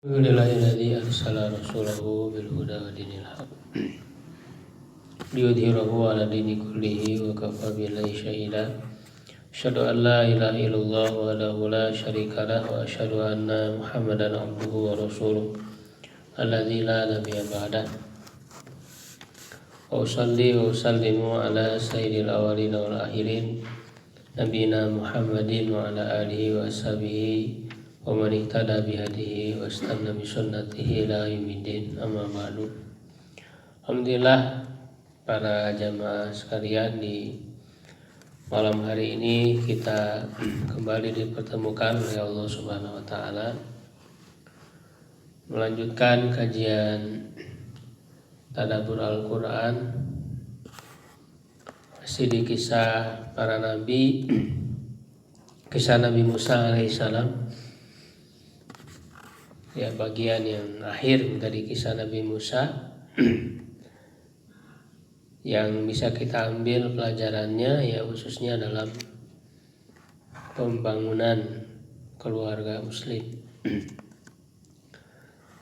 Alhamdulillahilladzi arsala rasulahu bil huda wa dinil haq liyudhhirahu 'ala dini kullihi wa kafa billahi shahida. Asyhadu an la ilaha illallah wahdahu la syarika lah wa asyhadu anna Muhammadan abduhu wa rasuluh alladzi la nabiyya ba'dah. Wa usalli wa usallimu ala sayyidil awwalin wal akhirin nabiyina Muhammadin wa ala alihi wa ashabihi wa man ihtada bihadihi wa istanna bi sunnatihi ila yaumiddin, amma ba'du. Alhamdulillah para jamaah sekalian, di malam hari ini kita kembali dipertemukan oleh Allah Subhanahu wa taala melanjutkan kajian tadabbur Al-Qur'an, masih di kisah para nabi, kisah Nabi Musa alaihissalam. Ya, bagian yang akhir dari kisah Nabi Musa yang bisa kita ambil pelajarannya, ya khususnya dalam pembangunan keluarga muslim.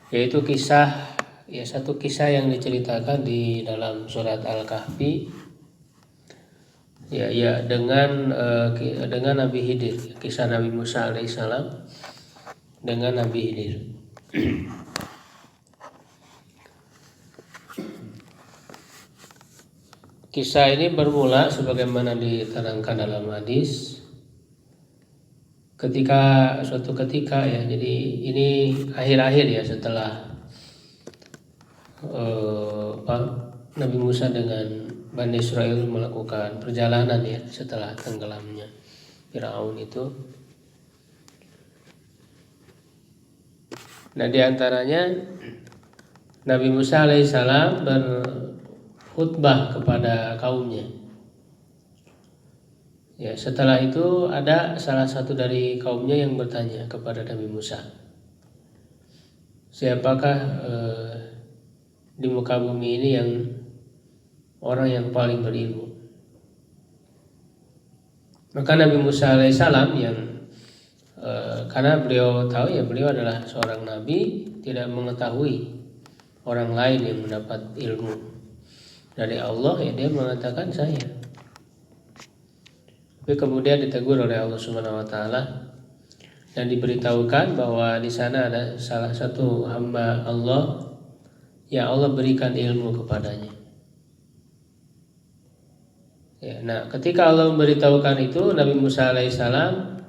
Yaitu kisah, ya satu kisah yang diceritakan di dalam surat Al-Kahfi, ya dengan Nabi Khidir, kisah Nabi Musa alaihissalam dengan Nabi Khidir. Kisah ini bermula sebagaimana diterangkan dalam hadis, suatu ketika ya, jadi ini akhir-akhir ya setelah Nabi Musa dengan Bani Israel melakukan perjalanan ya setelah tenggelamnya Firaun itu. Nah, diantaranya Nabi Musa alaihissalam berkhutbah kepada kaumnya. Ya, setelah itu ada salah satu dari kaumnya yang bertanya kepada Nabi Musa, siapakah di muka bumi ini yang orang yang paling berilmu? Maka Nabi Musa alaihissalam yang karena beliau tahu ya beliau adalah seorang nabi, tidak mengetahui orang lain yang mendapat ilmu dari Allah, ya dia mengatakan saya. Tapi kemudian ditegur oleh Allah Subhanahu wa taala dan diberitahukan bahwa di sana ada salah satu hamba Allah yang Allah berikan ilmu kepadanya. Ya, nah ketika Allah memberitahukan itu, Nabi Musa alaihissalam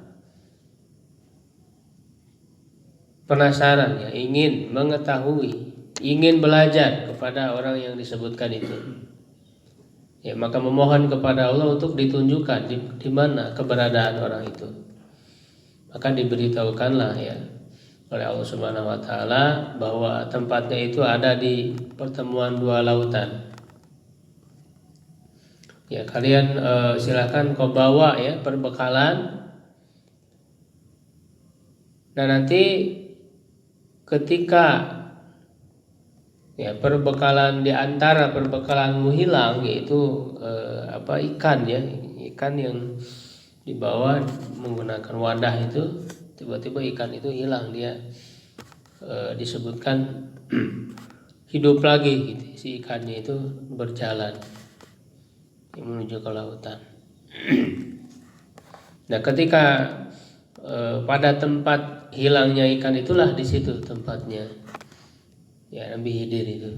penasaran ya, ingin mengetahui, ingin belajar kepada orang yang disebutkan itu. Ya, maka memohon kepada Allah untuk ditunjukkan di mana keberadaan orang itu. Maka diberitahukanlah ya oleh Allah Subhanahu wa taala bahwa tempatnya itu ada di pertemuan dua lautan. Ya, kalian silakan kau bawa ya perbekalan, dan nanti ketika ya perbekalan di antara perbekalanmu hilang, yaitu ikan ya, ikan yang dibawa menggunakan wadah itu, tiba-tiba ikan itu hilang, dia disebutkan hidup lagi gitu. Si ikannya itu berjalan menuju ke lautan. Nah, ketika pada tempat hilangnya ikan itulah di situ tempatnya ya Nabi Khidir itu.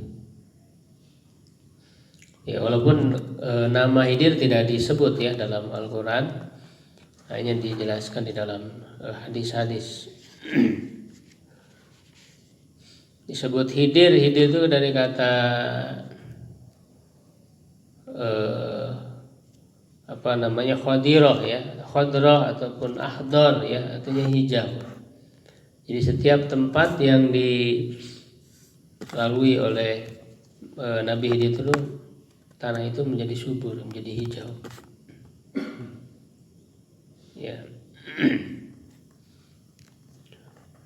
Ya, walaupun nama Khidir tidak disebut ya dalam Al-Qur'an, hanya dijelaskan di dalam hadis-hadis. Disebut Khidir itu dari kata khadirah ya, khadrah ataupun akhdar ya, artinya hijau. Jadi setiap tempat yang dilalui oleh Nabi Khidir itu, tanah itu menjadi subur, menjadi hijau. Ya.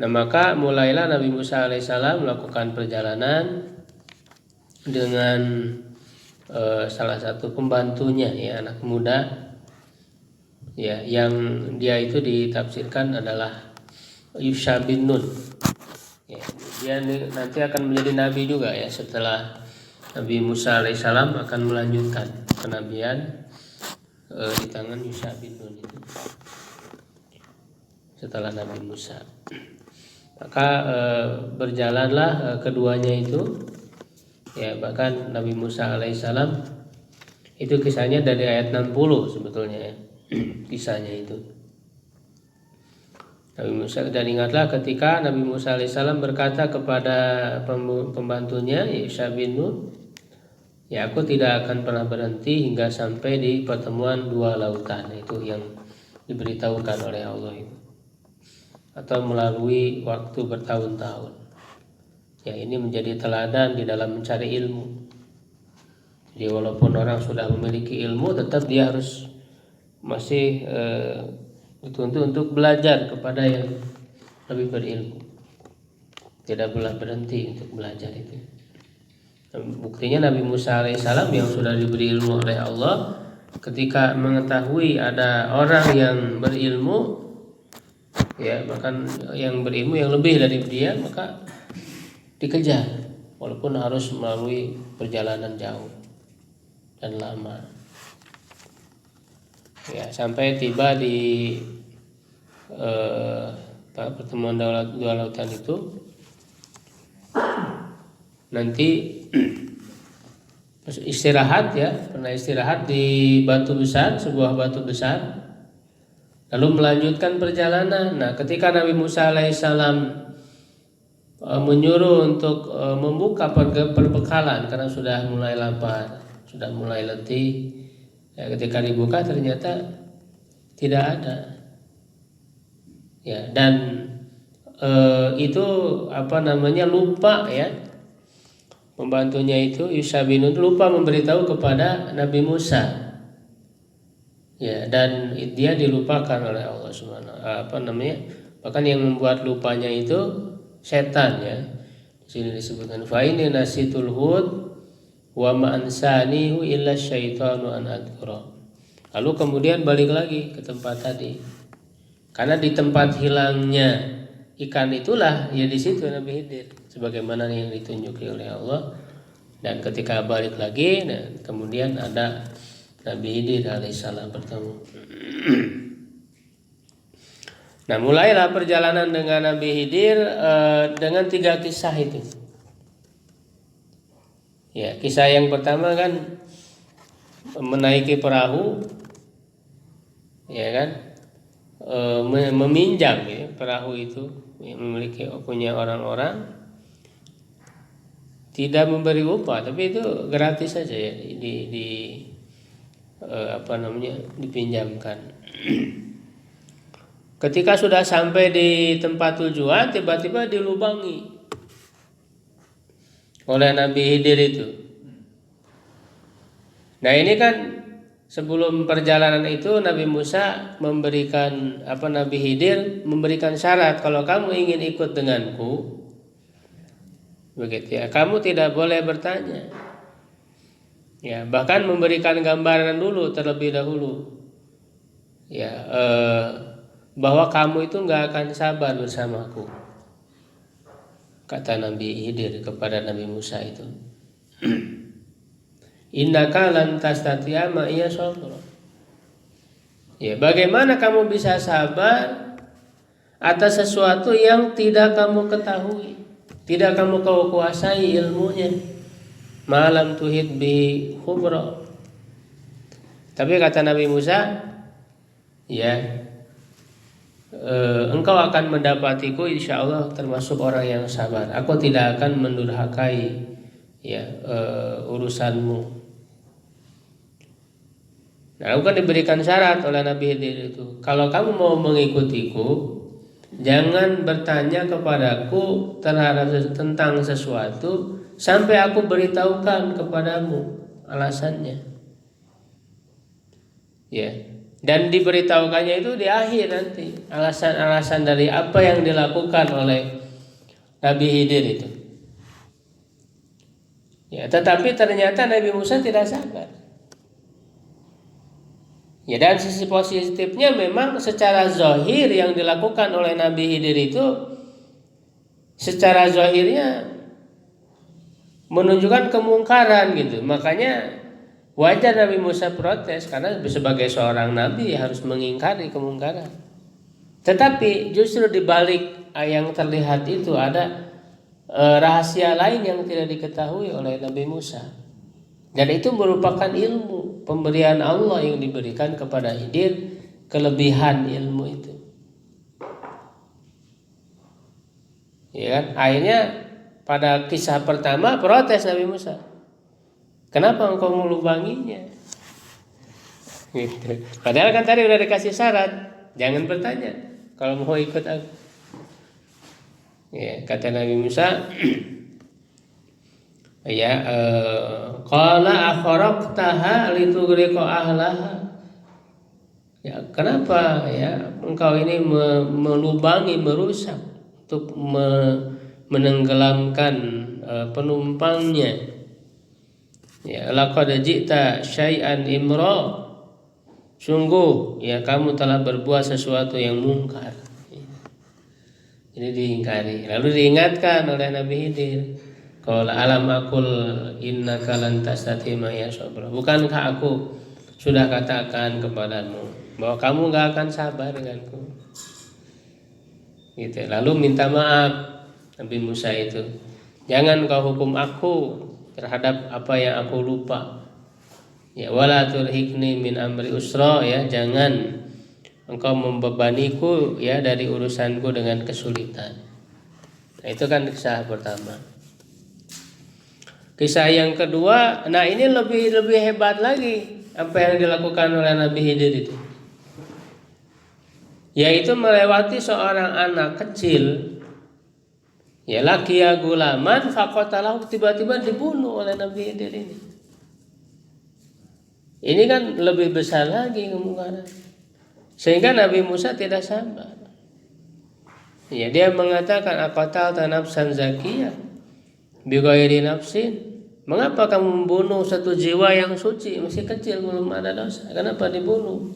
Nah, maka mulailah Nabi Musa alaihissalam melakukan perjalanan dengan salah satu pembantunya ya, anak muda ya, yang dia itu ditafsirkan adalah Yusha bin Nun. Ya, dia nanti akan menjadi nabi juga ya setelah Nabi Musa alaihissalam akan melanjutkan kenabian di tangan Yusha bin Nun itu setelah Nabi Musa. Maka berjalanlah keduanya itu ya, bahkan Nabi Musa alaihissalam itu kisahnya dari ayat 60 sebetulnya ya, kisahnya itu. Nabi Musa, dan ingatlah ketika Nabi Musa alaihissalam berkata kepada pembantunya Yusha bin Nun, ya aku tidak akan pernah berhenti hingga sampai di pertemuan dua lautan, itu yang diberitahukan oleh Allah itu, atau melalui waktu bertahun-tahun. Ya, ini menjadi teladan di dalam mencari ilmu. Jadi walaupun orang sudah memiliki ilmu, tetap dia harus masih dituntut untuk belajar kepada yang lebih berilmu. Tidak boleh berhenti untuk belajar itu. Buktinya Nabi Musa alaihissalam yang sudah diberi ilmu oleh Allah, ketika mengetahui ada orang yang berilmu, ya bahkan yang berilmu yang lebih dari dia, maka dikejar walaupun harus melalui perjalanan jauh dan lama. Ya, sampai tiba di pertemuan dua lautan itu, nanti istirahat ya, pernah istirahat di batu besar, sebuah batu besar, lalu melanjutkan perjalanan. Nah, ketika Nabi Musa alaihissalam menyuruh untuk membuka perbekalan karena sudah mulai lapar, sudah mulai letih, ya, ketika dibuka ternyata tidak ada. Ya, dan itu lupa ya, pembantunya itu Yusha bin Nun lupa memberitahu kepada Nabi Musa. Ya, dan dia dilupakan oleh Allah Subhanahu bahkan yang membuat lupanya itu setan ya. Di sini disebutkan fa inni nasitul hud wa ma ansanihu illa syaitanu an adhkura. Lalu kemudian balik lagi ke tempat tadi. Karena di tempat hilangnya ikan itulah ya, di situ Nabi Khidir sebagaimana yang ditunjuki oleh Allah. Dan ketika balik lagi, nah, kemudian ada Nabi Khidir alaihissalam bertemu. Nah, mulailah perjalanan dengan Nabi Khidir dengan 3 kisah itu. Ya, kisah yang pertama kan menaiki perahu, ya kan, meminjam ya, perahu itu yang punya orang-orang, tidak memberi upah, tapi itu gratis saja ya, dipinjamkan. Ketika sudah sampai di tempat tujuan, tiba-tiba dilubangi oleh Nabi Khidir itu. Nah, ini kan sebelum perjalanan itu Nabi Musa memberikan Nabi Khidir memberikan syarat, kalau kamu ingin ikut denganku, begitu ya, kamu tidak boleh bertanya. Ya, bahkan memberikan gambaran dulu terlebih dahulu. Ya, bahwa kamu itu nggak akan sabar bersamaku, kata Nabi Khidir kepada Nabi Musa itu. Innaka lan tastati'a ma'iya sabra. Ya, bagaimana kamu bisa sabar atas sesuatu yang tidak kamu ketahui, tidak kamu kuasai ilmunya. Malam tuhid bi khubra. Tapi kata Nabi Musa, ya, engkau akan mendapatiku insyaallah termasuk orang yang sabar. Aku tidak akan mendurhakai ya urusanmu. Nah, aku kan diberikan syarat oleh Nabi Khidir itu, kalau kamu mau mengikutiku, jangan bertanya kepadaku tentang sesuatu sampai aku beritahukan kepadamu alasannya. Ya. Dan diberitahukannya itu di akhir nanti, alasan-alasan dari apa yang dilakukan oleh Nabi Khidir itu. Ya, tetapi ternyata Nabi Musa tidak sabar. Ya, dan sisi positifnya memang secara zahir yang dilakukan oleh Nabi Khidir itu secara zahirnya menunjukkan kemungkaran gitu. Makanya wajar Nabi Musa protes karena sebagai seorang nabi harus mengingkari kemungkaran. Tetapi justru di balik yang terlihat itu ada rahasia lain yang tidak diketahui oleh Nabi Musa. Dan itu merupakan ilmu pemberian Allah yang diberikan kepada Khidir, kelebihan ilmu itu. Ya kan? Akhirnya pada kisah pertama protes Nabi Musa. Kenapa engkau melubanginya? Gitu. Padahal kan tadi udah dikasih syarat, jangan bertanya kalau mau ikut aku. Ya, kata Nabi Musa, ya, qala akharaqtaha litughriqa ahlaha. Ya, kenapa ya engkau ini melubangi, merusak untuk menenggelamkan penumpangnya. Ya, laqad ji'ta syai'an imra. Sungguh ya kamu telah berbuat sesuatu yang mungkar. Ini diingkari. Lalu diingatkan oleh Nabi Khidir, qala alam aqul innaka lan tastati ma'iya sabra. Bukankah aku sudah katakan kepadamu bahwa kamu enggak akan sabar denganku? Gitu. Lalu minta maaf Nabi Musa itu. Jangan kau hukum aku terhadap apa yang aku lupa. Ya, wala turhikni min amri usra, ya, jangan engkau membebaniku ya dari urusanku dengan kesulitan. Nah, itu kan kisah pertama. Kisah yang kedua, nah ini lebih hebat lagi apa yang dilakukan oleh Nabi Khidir itu. Yaitu melewati seorang anak kecil, ya, laqiya gulaman faqatalahu, tiba-tiba dibunuh oleh Nabi Khidir ini. Ini kan lebih besar lagi kemungkaran. Sehingga Nabi Musa tidak sabar. Ya, dia mengatakan aqatalta nafsan zakiyah bighairi nafsin. Mengapa kamu membunuh satu jiwa yang suci, masih kecil belum ada dosa? Kenapa dibunuh?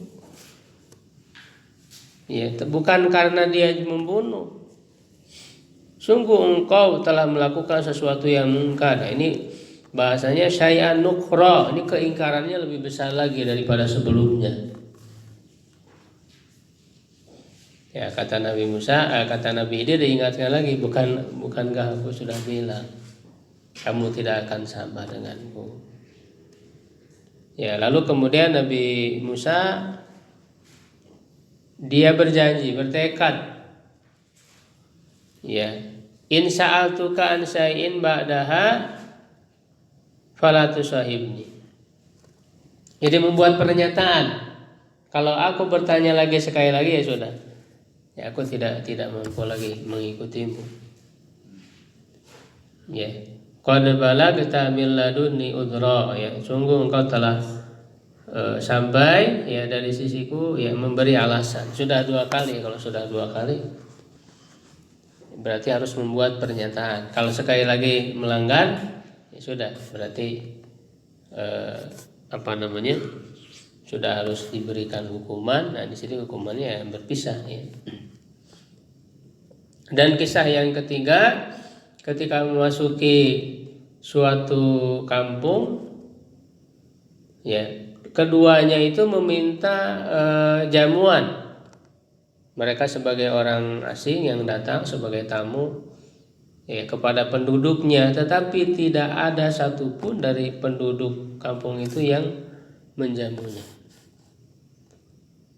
Ya, bukan karena dia membunuh. Sungguh engkau telah melakukan sesuatu yang mungkar. Nah, ini bahasanya syai'an nukhra. Ini keingkarannya lebih besar lagi daripada sebelumnya. Ya, kata Nabi Musa, kata Nabi Khidir diingatkan lagi, bukankah aku sudah bilang kamu tidak akan sabar denganku. Ya, lalu kemudian Nabi Musa dia berjanji, bertekad. Ya, in sa'altuka an syai'in ba'daha fala tusahibni. Jadi membuat pernyataan, kalau aku bertanya lagi sekali lagi ya sudah. Ya, aku tidak mampu lagi mengikutimu. Ya, qad balagta min ladunni udra, ya, sungguh engkau telah sampai ya dari sisiku ya memberi alasan. Sudah 2 kali. Kalau sudah 2 kali berarti harus membuat pernyataan. Kalau sekali lagi melanggar ya sudah, berarti sudah harus diberikan hukuman. Nah, di sini hukumannya berpisah ya. Dan kisah yang ketiga, ketika memasuki suatu kampung, ya, keduanya itu meminta jamuan. Mereka sebagai orang asing yang datang sebagai tamu ya kepada penduduknya, tetapi tidak ada satupun dari penduduk kampung itu yang menjamunya.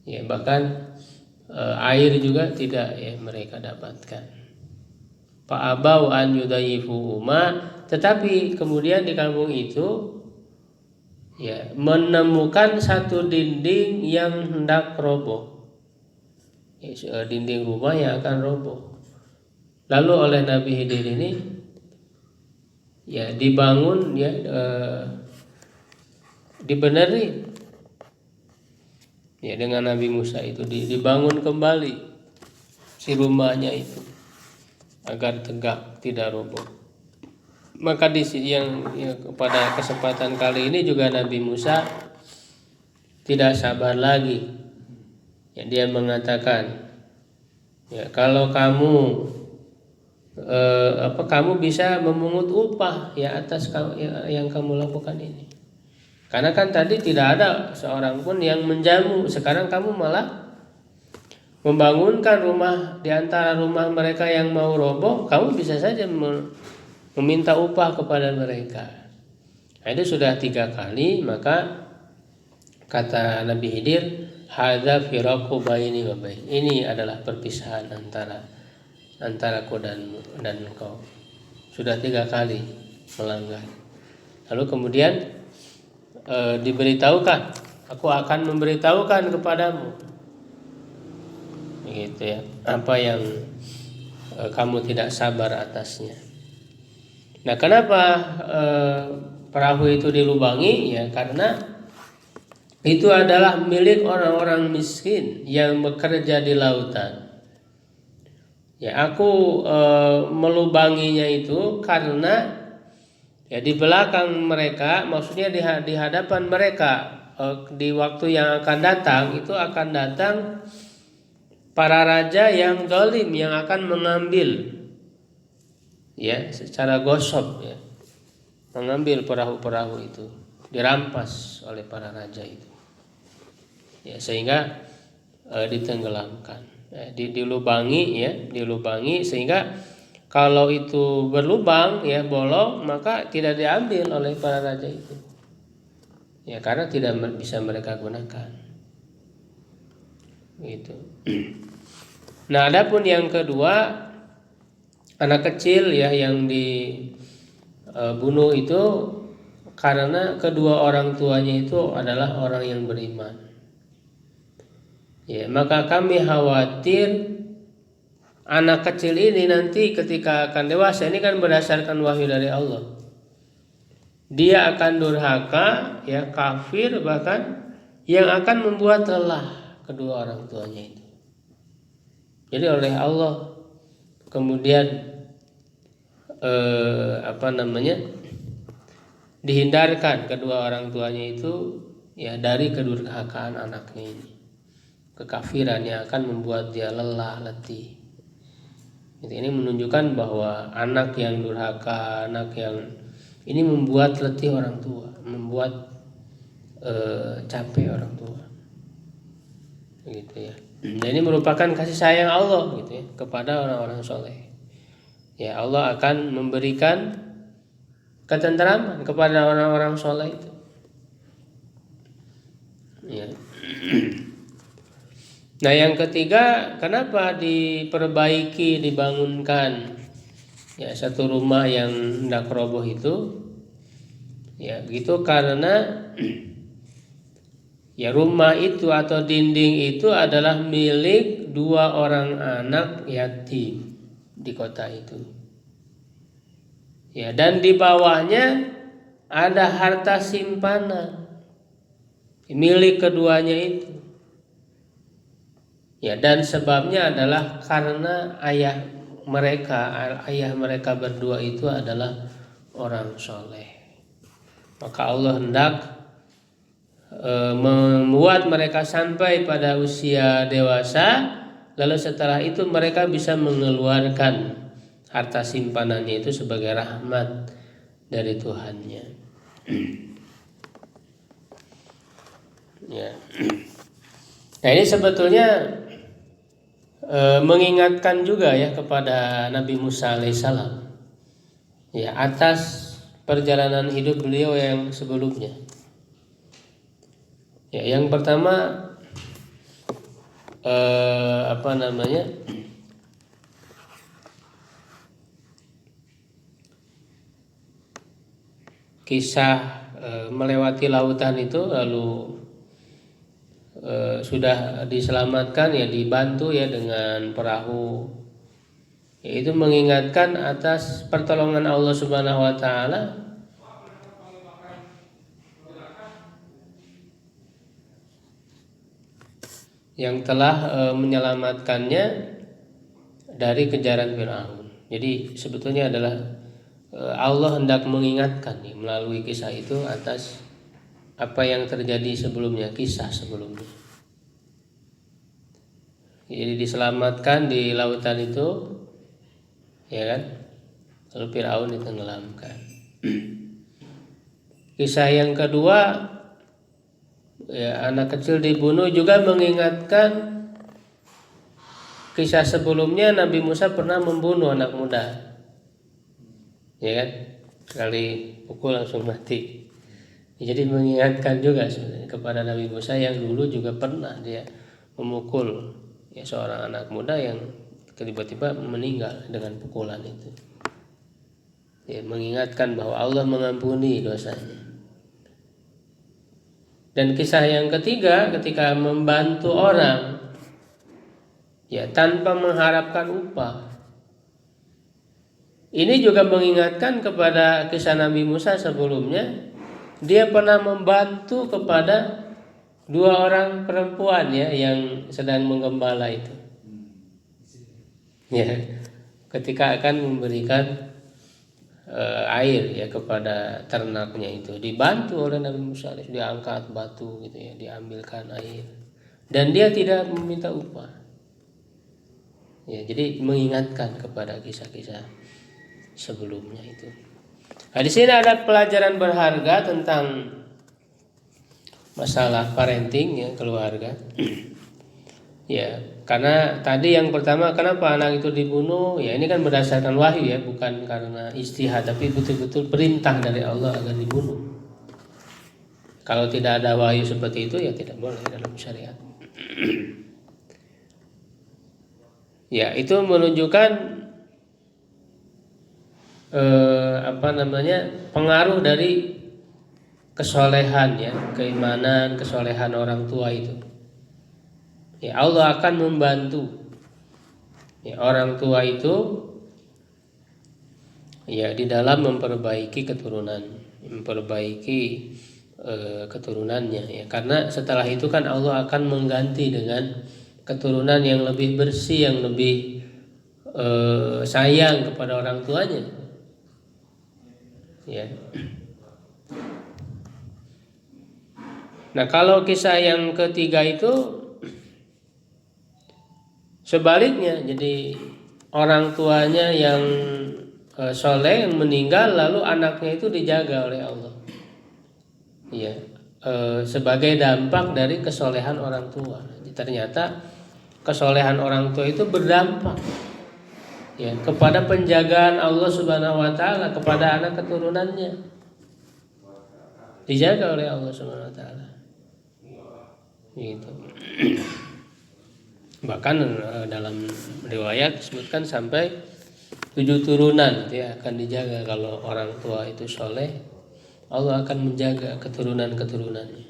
Ya, bahkan air juga tidak ya mereka dapatkan. Fa'abau an yudayifuhuma, tetapi kemudian di kampung itu ya menemukan satu dinding yang hendak roboh. Ya, dinding rumah yang akan roboh. Lalu oleh Nabi Khidir ini ya dibangun ya dibenerin. Ya, dengan Nabi Musa itu dibangun kembali si rumahnya itu agar tegak, tidak roboh. Maka pada kesempatan kali ini juga Nabi Musa tidak sabar lagi. Ya, dia mengatakan, ya, kalau kamu kamu bisa memungut upah ya atas yang kamu lakukan ini. Karena kan tadi tidak ada seorang pun yang menjamu, sekarang kamu malah membangunkan rumah di antara rumah mereka yang mau roboh, kamu bisa saja meminta upah kepada mereka. Nah, itu sudah 3 kali, maka kata Nabi Khidir, hadza firaqu baini wa bain. Ini adalah perpisahan antara aku dan engkau. Sudah 3 kali melanggar. Lalu kemudian diberitahukan, aku akan memberitahukan kepadamu, gitu ya, apa yang kamu tidak sabar atasnya. Nah, kenapa perahu itu dilubangi? Ya karena itu adalah milik orang-orang miskin yang bekerja di lautan. Ya, aku melubanginya itu karena ya di belakang mereka, maksudnya di hadapan mereka di waktu yang akan datang, itu akan datang para raja yang zalim yang akan mengambil ya secara gosok ya, mengambil perahu-perahu itu, dirampas oleh para raja itu ya, sehingga ditenggelamkan ya, dilubangi sehingga kalau itu berlubang ya, bolong, maka tidak diambil oleh para raja itu ya, karena tidak bisa mereka gunakan gitu. Nah, adapun yang kedua, anak kecil ya yang dibunuh itu karena kedua orang tuanya itu adalah orang yang beriman. Ya, maka kami khawatir anak kecil ini nanti ketika akan dewasa, ini kan berdasarkan wahyu dari Allah, dia akan durhaka ya, kafir, bahkan yang akan membuat lelah kedua orang tuanya itu. Jadi oleh Allah kemudian dihindarkan kedua orang tuanya itu ya dari kedurhakaan anaknya ini, kekafiran yang akan membuat dia lelah, letih. Ini menunjukkan bahwa anak yang durhaka, anak yang ini membuat letih orang tua, membuat capek orang tua. Gitu ya. Nah, ini merupakan kasih sayang Allah gitu ya kepada orang-orang soleh. Ya, Allah akan memberikan ketenteraman kepada orang-orang soleh itu. Ya. Nah, yang ketiga, kenapa dibangunkan ya satu rumah yang hendak roboh itu? Ya, gitu karena ya rumah itu atau dinding itu adalah milik 2 orang anak yatim di kota itu. Ya, dan di bawahnya ada harta simpanan milik keduanya itu. Ya, dan sebabnya adalah karena ayah mereka berdua itu adalah orang soleh. Maka Allah hendak membuat mereka sampai pada usia dewasa, lalu setelah itu mereka bisa mengeluarkan harta simpanannya itu sebagai rahmat dari Tuhannya. Ya. Nah, ini sebetulnya mengingatkan juga ya kepada Nabi Musa alaihissalam ya atas perjalanan hidup beliau yang sebelumnya. Ya, yang pertama kisah melewati lautan itu, lalu sudah diselamatkan ya, dibantu ya dengan perahu. Ya, itu mengingatkan atas pertolongan Allah Subhanahu wa taala yang telah menyelamatkannya dari kejaran Firaun. Jadi sebetulnya adalah Allah hendak mengingatkan nih, melalui kisah itu atas apa yang terjadi sebelumnya, kisah sebelumnya. Jadi diselamatkan di lautan itu ya kan? Lalu Firaun ditenggelamkan. Kisah yang kedua, ya, anak kecil dibunuh juga mengingatkan kisah sebelumnya. Nabi Musa pernah membunuh anak muda, ya kan? Sekali pukul langsung mati. Jadi mengingatkan juga kepada Nabi Musa yang dulu juga pernah dia memukul ya seorang anak muda yang tiba-tiba meninggal dengan pukulan itu. Ya, mengingatkan bahwa Allah mengampuni dosanya. Dan kisah yang ketiga, ketika membantu orang ya tanpa mengharapkan upah. Ini juga mengingatkan kepada kisah Nabi Musa sebelumnya. Dia pernah membantu kepada 2 orang perempuan ya yang sedang menggembala itu. Ya, ketika akan memberikan air ya kepada ternaknya itu, dibantu oleh Nabi Musa, diangkat batu gitu ya, diambilkan air dan dia tidak meminta upah. Ya, jadi mengingatkan kepada kisah-kisah sebelumnya itu. Nah, di sini ada pelajaran berharga tentang masalah parenting ya, keluarga. Ya, karena tadi yang pertama kenapa anak itu dibunuh? Ya, ini kan berdasarkan wahyu ya, bukan karena istihad, tapi betul-betul perintah dari Allah agar dibunuh. Kalau tidak ada wahyu seperti itu ya tidak boleh dalam syariat. Ya, itu menunjukkan pengaruh dari kesolehan ya, keimanan, kesolehan orang tua itu. Ya, Allah akan membantu ya, orang tua itu ya di dalam memperbaiki keturunannya ya, karena setelah itu kan Allah akan mengganti dengan keturunan yang lebih bersih, yang lebih sayang kepada orang tuanya ya. Nah, kalau kisah yang ketiga itu sebaliknya, jadi orang tuanya yang soleh yang meninggal, lalu anaknya itu dijaga oleh Allah. Ya, sebagai dampak dari kesolehan orang tua. Jadi ternyata kesolehan orang tua itu berdampak ya kepada penjagaan Allah Subhanahu Wa Taala kepada anak keturunannya, dijaga oleh Allah Subhanahu Wa Taala. Gitu. Bahkan dalam riwayat disebutkan sampai 7 turunan itu ya akan dijaga. Kalau orang tua itu soleh, Allah akan menjaga keturunan-keturunannya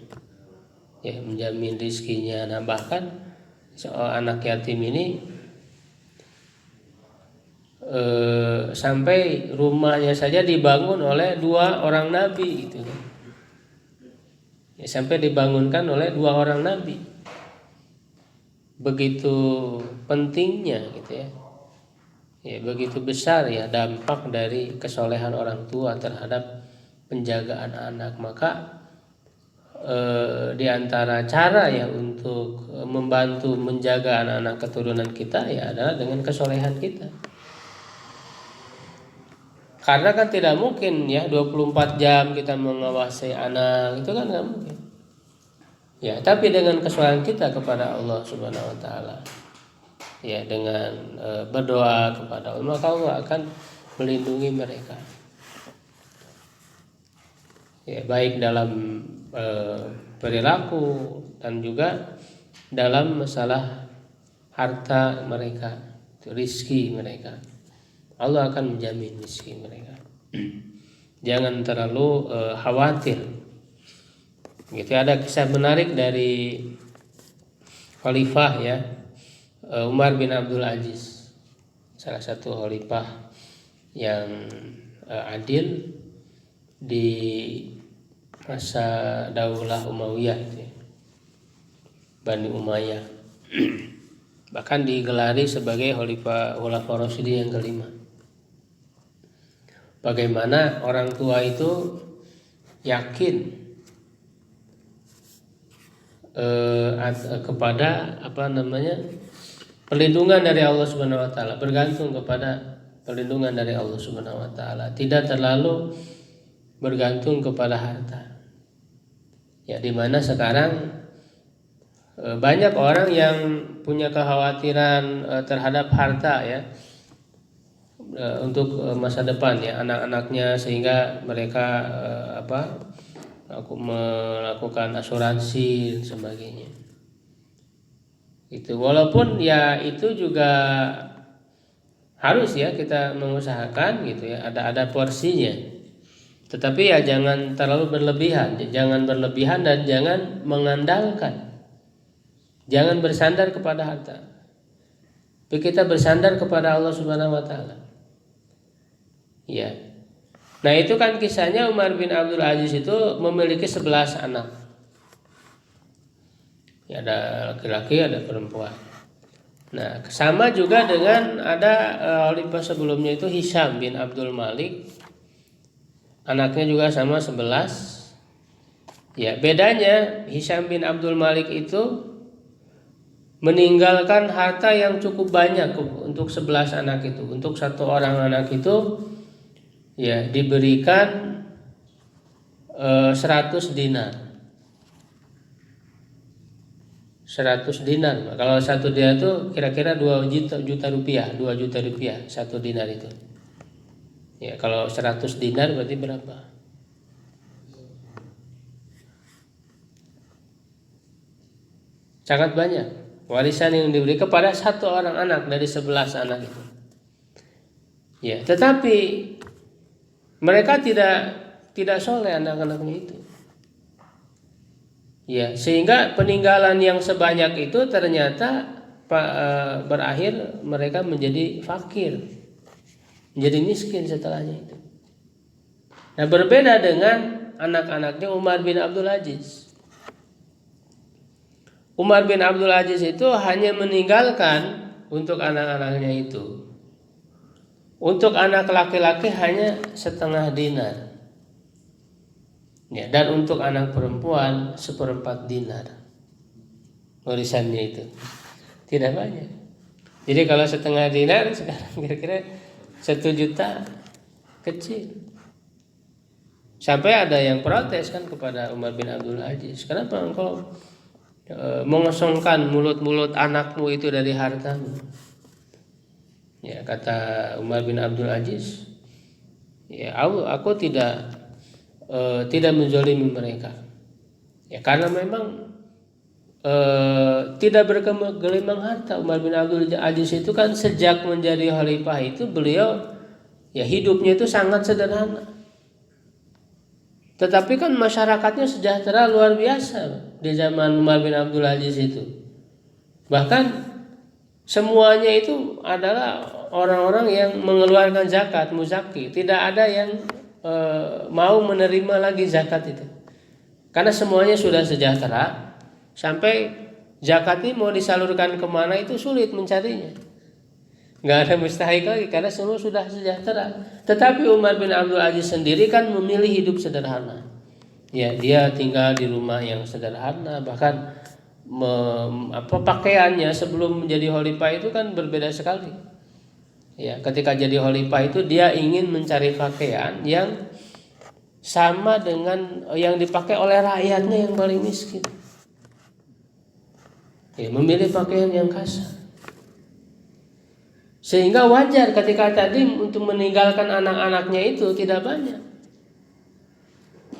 ya, menjamin rizkinya. Nah, bahkan seorang anak yatim ini sampai rumahnya saja dibangun oleh 2 orang nabi gitu ya, sampai dibangunkan oleh 2 orang nabi. Begitu pentingnya gitu ya. Ya, begitu besar ya dampak dari kesolehan orang tua terhadap penjagaan anak. Maka di antara cara ya untuk membantu menjaga anak-anak keturunan kita ya adalah dengan kesolehan kita. Karena kan tidak mungkin ya 24 jam kita mengawasi anak, itu kan nggak mungkin. Ya, tapi dengan kesolehan kita kepada Allah Subhanahu Wa Taala, ya dengan berdoa kepada Allah, maka Allah akan melindungi mereka. Ya, baik dalam perilaku dan juga dalam masalah harta mereka, rizki mereka. Allah akan menjamin rizki mereka. Jangan terlalu khawatir. Gitu. Ada kisah menarik dari khalifah ya, Umar bin Abdul Aziz, salah satu khalifah yang adil di masa Daulah Umayyah itu ya, Bani Umayyah. Bahkan digelari sebagai khalifah Khulafaur Rasyidin yang kelima. Bagaimana orang tua itu yakin kepada perlindungan dari Allah Subhanahu Wa Taala, bergantung kepada perlindungan dari Allah Subhanahu wa taala, tidak terlalu bergantung kepada harta. Ya, di mana sekarang banyak orang yang punya kekhawatiran terhadap harta ya, untuk masa depan ya anak-anaknya, sehingga mereka aku melakukan asuransi dan sebagainya. Itu walaupun ya itu juga harus ya kita mengusahakan gitu ya, ada porsinya. Tetapi ya jangan terlalu berlebihan, dan jangan mengandalkan. Jangan bersandar kepada harta. Tapi kita bersandar kepada Allah Subhanahu wa taala. Ya. Nah, itu kan kisahnya Umar bin Abdul Aziz itu memiliki 11 anak. Ya, ada laki-laki, ada perempuan. Nah, sama juga dengan ada khalifah sebelumnya itu Hisham bin Abdul Malik. Anaknya juga sama 11. Ya, bedanya Hisham bin Abdul Malik itu meninggalkan harta yang cukup banyak untuk 11 anak itu. Untuk satu orang anak itu ya diberikan 100 dinar. 100 dinar. Kalau satu dinar itu kira-kira 2 juta rupiah, 2 juta rupiah satu dinar itu. Ya, kalau 100 dinar berarti berapa? Sangat banyak warisan yang diberi kepada satu orang anak dari 11 anak itu. Ya, tetapi mereka tidak soleh anak-anaknya itu. Ya, sehingga peninggalan yang sebanyak itu ternyata berakhir mereka menjadi fakir, menjadi miskin setelahnya itu. Nah, berbeda dengan anak-anaknya Umar bin Abdul Aziz. Umar bin Abdul Aziz itu hanya meninggalkan untuk anak-anaknya itu. Untuk anak laki-laki hanya setengah dinar. Ya, dan untuk anak perempuan 1/4 dinar warisannya itu. Tidak banyak. Jadi kalau setengah dinar sekarang kira-kira 1 juta, kecil. Sampai ada yang protes kan kepada Umar bin Abdul Aziz, kenapa engkau mengosongkan mulut-mulut anakmu itu dari hartamu? Ya, kata Umar bin Abdul Aziz, ya aku tidak menzalimi mereka. Ya, karena memang tidak bergelimang harta. Umar bin Abdul Aziz itu kan sejak menjadi khalifah itu beliau ya hidupnya itu sangat sederhana. Tetapi kan masyarakatnya sejahtera luar biasa di zaman Umar bin Abdul Aziz itu. Bahkan semuanya itu adalah orang-orang yang mengeluarkan zakat, muzaki. Tidak ada yang mau menerima lagi zakat itu, karena semuanya sudah sejahtera. Sampai zakat ini mau disalurkan kemana itu sulit mencarinya, nggak ada mustahik lagi karena semua sudah sejahtera. Tetapi Umar bin Abdul Aziz sendiri kan memilih hidup sederhana. Ya, dia tinggal di rumah yang sederhana, bahkan pakaiannya sebelum menjadi khalifah itu kan berbeda sekali. Ya, ketika jadi khalifah itu dia ingin mencari pakaian yang sama dengan yang dipakai oleh rakyatnya yang paling miskin. Ya, memilih pakaian yang kasar. Sehingga wajar ketika tadi untuk meninggalkan anak-anaknya itu tidak banyak.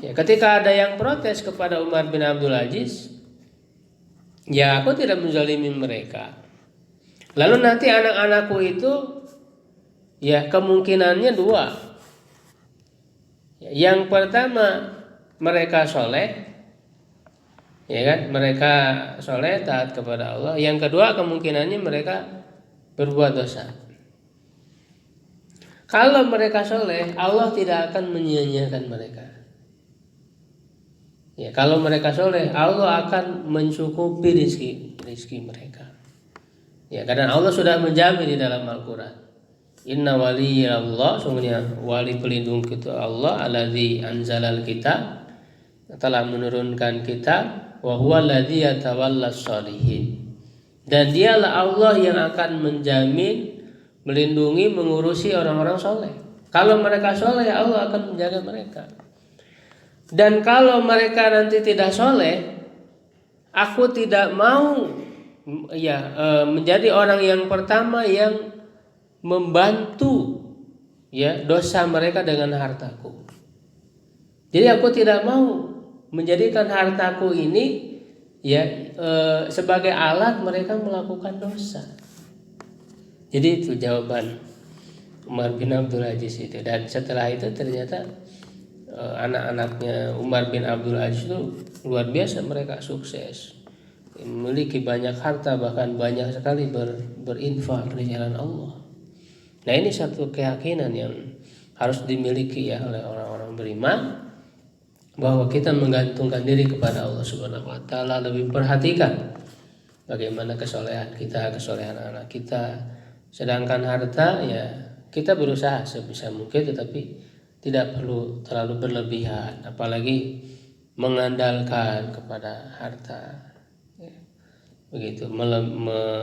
Ya, ketika ada yang protes kepada Umar bin Abdul Aziz, ya aku tidak menzalimi mereka. Lalu nanti anak-anakku itu ya kemungkinannya 2. Yang pertama mereka soleh, ya kan, mereka soleh taat kepada Allah. Yang kedua kemungkinannya mereka berbuat dosa. Kalau mereka soleh, Allah tidak akan menyia-nyiakan mereka. Ya, kalau mereka soleh, Allah akan mencukupi rizki mereka. Ya, karena Allah sudah menjamin di dalam Al-Quran. Inna waliyallah, sungguhnya wali pelindung kita Allah, alladzi anzalal kitab, telah menurunkan kitab, wa huwa alladzi yatawallas shalihin. Dan dialah Allah yang akan menjamin melindungi, mengurusi orang-orang soleh. Kalau mereka soleh, Allah akan menjaga mereka. Dan kalau mereka nanti tidak soleh, aku tidak mau menjadi orang yang pertama yang membantu dosa mereka dengan hartaku. Jadi aku tidak mau menjadikan hartaku ini sebagai alat mereka melakukan dosa. Jadi itu jawaban Umar bin Abdul Aziz itu. Dan setelah itu ternyata anak-anaknya Umar bin Abdul Aziz itu luar biasa, mereka sukses, memiliki banyak harta, bahkan banyak sekali berinfak di jalan Allah. Nah, ini satu keyakinan yang harus dimiliki oleh orang-orang beriman, bahwa kita menggantungkan diri kepada Allah Subhanahu wa taala, lebih perhatikan bagaimana kesolehan kita, kesolehan anak kita. Sedangkan harta kita berusaha sebisa mungkin, tetapi tidak perlu terlalu berlebihan, apalagi mengandalkan kepada harta. Begitu,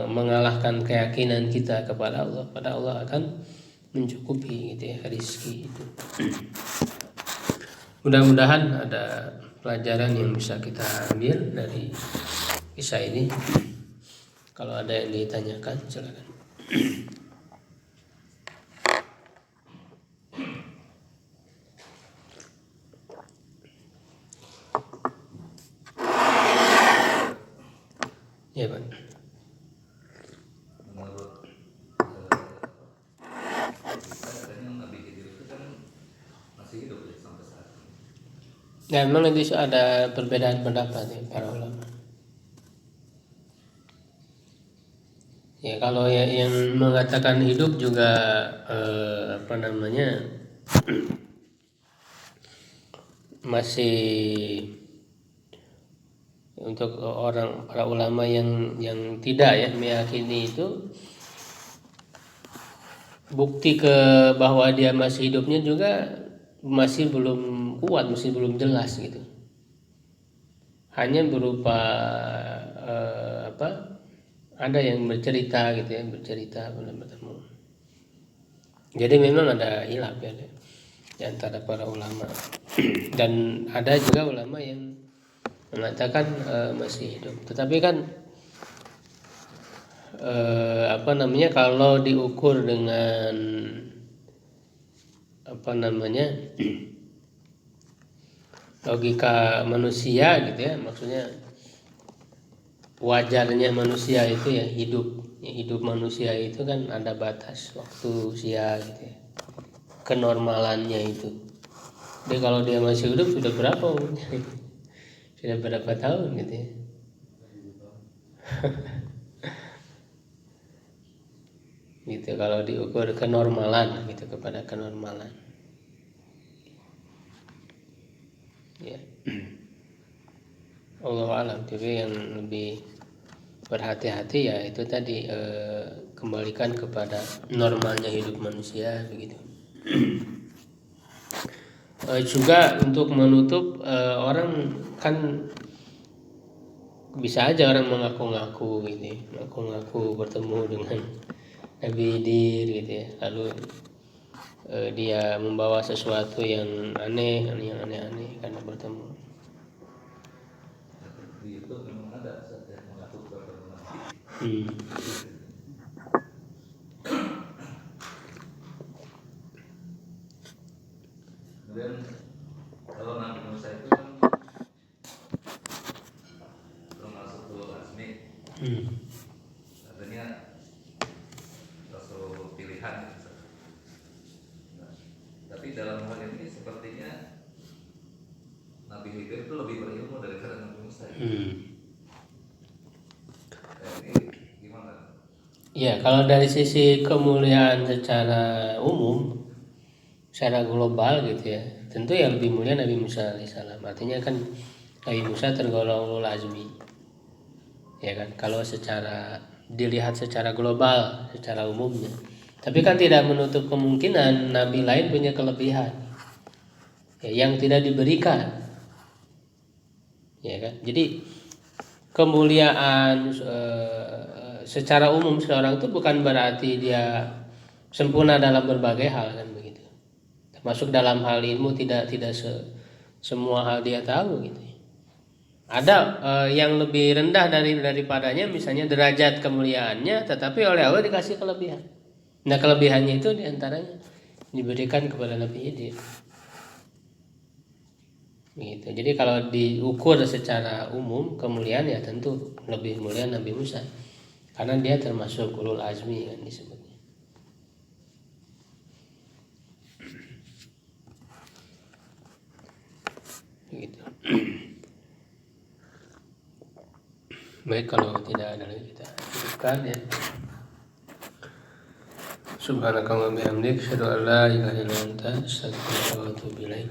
mengalahkan keyakinan kita kepada Allah. Pada Allah akan mencukupi rezeki itu. Mudah-mudahan ada pelajaran yang bisa kita ambil dari kisah ini. Kalau ada yang ditanyakan, silakan. Ya, Pak. Menurut katanya Nabi Khidir itu kan masih hidup sampai saat ini. Ya, memang itu ada perbedaan pendapat para ulama. Ya, kalau yang mengatakan hidup juga masih, untuk para ulama yang tidak meyakini itu, bukti bahwa dia masih hidupnya juga masih belum kuat, masih belum jelas gitu. Hanya berupa ada yang bercerita belum bertemu. Jadi memang ada hilaf di antara para ulama. Dan ada juga ulama yang mengatakan masih hidup. Tetapi kan kalau diukur dengan logika manusia maksudnya wajarnya manusia itu hidup manusia itu kan ada batas waktu usia kenormalannya itu. Jadi kalau dia masih hidup sudah berapa umurnya? Sudah berapa tahun gitu kalau diukur kenormalan kepada kenormalan. Ya. Allah alam. Jadi yang lebih berhati-hati itu tadi, kembalikan kepada normalnya hidup manusia begitu. Juga untuk menutup, orang kan bisa aja orang mengaku-ngaku bertemu dengan Nabi Khidir lalu dia membawa sesuatu yang aneh-aneh karena bertemu. Di itu memang ada yang mengaku bertemu. Kemudian kalau Nabi Musa itu kan termasuk ulul azmi, artinya rasul pilihan. Tapi dalam hal ini sepertinya Nabi Khidir itu lebih berilmu daripada Nabi Musa. Ini gimana? Ya, kalau dari sisi kemuliaan secara umum, secara global tentu yang lebih mulia Nabi Musa alaihissalam. Artinya kan Nabi Musa tergolong ulul azmi, ya kan? Kalau dilihat secara global, secara umumnya. Tapi kan tidak menutup kemungkinan Nabi lain punya kelebihan yang tidak diberikan, ya kan? Jadi kemuliaan secara umum seorang itu bukan berarti dia sempurna dalam berbagai hal kan begitu. Termasuk dalam hal ilmu tidak semua hal dia tahu gitu. Ada yang lebih rendah daripadanya, misalnya derajat kemuliaannya, tetapi oleh Allah dikasih kelebihan. Nah kelebihannya itu diantaranya diberikan kepada Nabi Khidir. Gitu. Jadi kalau diukur secara umum kemuliaan ya tentu lebih mulia Nabi Musa, karena dia termasuk ulul azmi kan disebutnya. Gitu. Baik, kalau tidak ada lagi kita cukupkan ya. Subhanakallahumma bihamdik, asyhadu an la ilaha illa anta, astaghfiruka wa atubu ilaik.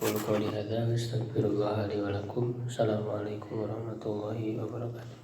Qul qawli hadza wa astaghfirullah li wa lakum. Assalamualaikum warahmatullahi wabarakatuh.